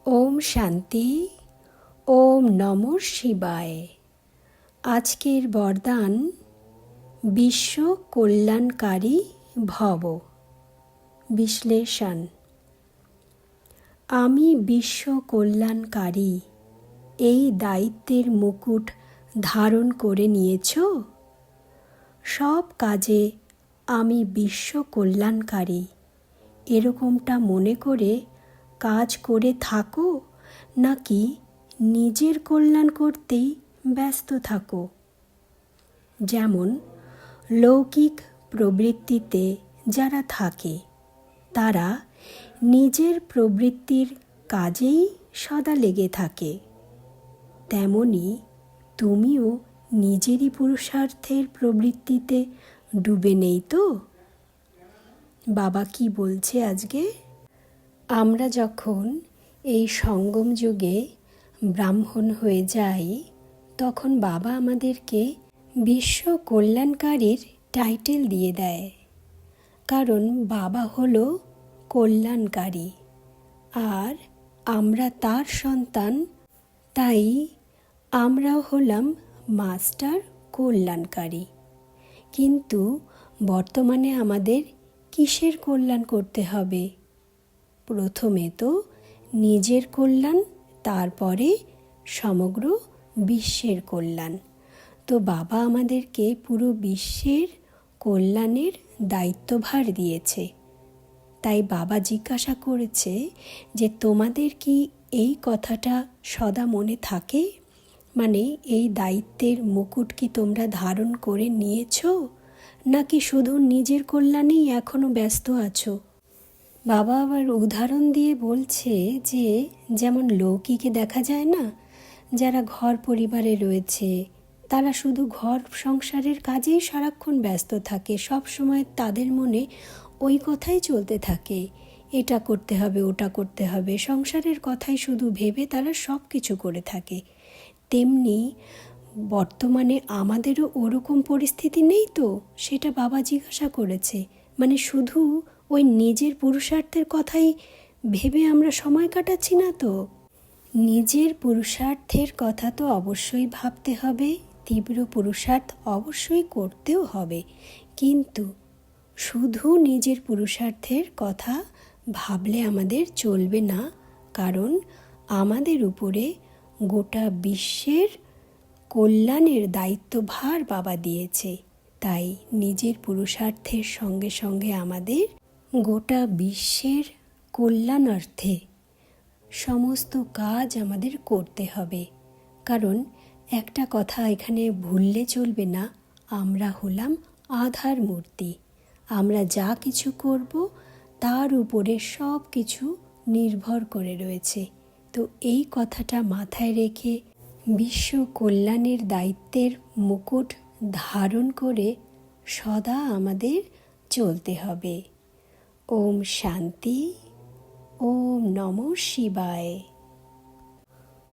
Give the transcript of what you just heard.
ওম শান্তি। ওম নমঃ শিবায়। আজকের বরদান বিশ্ব কল্যাণকারী ভব। বিশ্লেষণ। আমি বিশ্ব কল্যাণকারী এই দায়িত্বের মুকুট ধারণ করে নিয়েছ। সব কাজে আমি বিশ্ব কল্যাণকারী এরকমটা মনে করে কাজ করে থাকো, নাকি নিজের কল্যাণ করতেই ব্যস্ত থাকো? যেমন লৌকিক প্রবৃত্তিতে যারা থাকে তারা নিজের প্রবৃত্তির কাজেই সদা লেগে থাকে, তেমনি তুমিও নিজেরই পুরুষার্থের প্রবৃত্তিতে ডুবে নেই তো? বাবা কি বলছে আজকে? আমরা যখন এই সঙ্গম যুগে ব্রাহ্মণ হয়ে যাই, তখন বাবা আমাদেরকে বিশ্ব কল্যাণকারীর টাইটেল দিয়ে দেয়, কারণ বাবা হলো কল্যাণকারী আর আমরা তার সন্তান। তাই আমরাও হলাম মাস্টার কল্যাণকারী। কিন্তু বর্তমানে আমাদের কিসের কল্যাণ করতে হবে? প্রথমে তো নিজের কল্যাণ, তারপরে সমগ্র বিশ্বের কল্যাণ। তো বাবা আমাদেরকে পুরো বিশ্বের কল্যাণের দায়িত্বভার দিয়েছে। তাই বাবা জিজ্ঞাসা করেছে যে তোমাদের কি এই কথাটা সদা মনে থাকে? মানে এই দায়িত্বের মুকুট কি তোমরা ধারণ করে নিয়েছ, নাকি শুধু নিজের কল্যাণেই এখনও ব্যস্ত আছো? বাবা আবার উদাহরণ দিয়ে বলছে যে যেমন লৌকিকে দেখা যায় না, যারা ঘর পরিবারে রয়েছে তারা শুধু ঘর সংসারের কাজেই সারাক্ষণ ব্যস্ত থাকে, সব সময় তাদের মনে ওই কথাই চলতে থাকে, এটা করতে হবে ওটা করতে হবে, সংসারের কথাই শুধু ভেবে তারা সব কিছু করে থাকে। তেমনি বর্তমানে আমাদেরও ওরকম পরিস্থিতি নেই তো? সেটা বাবা জিজ্ঞাসা করেছে। মানে শুধু ওই নিজের পুরুষার্থের কথাই ভেবে আমরা সময় কাটাচ্ছি না তো? নিজের পুরুষার্থের কথা তো অবশ্যই ভাবতে হবে, তীব্র পুরুষার্থ অবশ্যই করতেও হবে, কিন্তু শুধু নিজের পুরুষার্থের কথা ভাবলে আমাদের চলবে না, কারণ আমাদের উপরে গোটা বিশ্বের কল্যাণের দায়িত্বভার বাবা দিয়েছে। তাই নিজের পুরুষার্থের সঙ্গে সঙ্গে আমাদের গোটা বিশ্বের কল্যাণার্থে সমস্ত কাজ আমাদের করতে হবে। কারণ একটা কথা এখানে ভুললে চলবে না, আমরা হলাম আধার মূর্তি। আমরা যা কিছু করব তার উপরে সব কিছু নির্ভর করে রয়েছে। তো এই কথাটা মাথায় রেখে বিশ্ব কল্যাণের দায়িত্বের মুকুট ধারণ করে সদা আমাদের চলতে হবে। ওম শান্তি। ওম নমঃ শিবায়।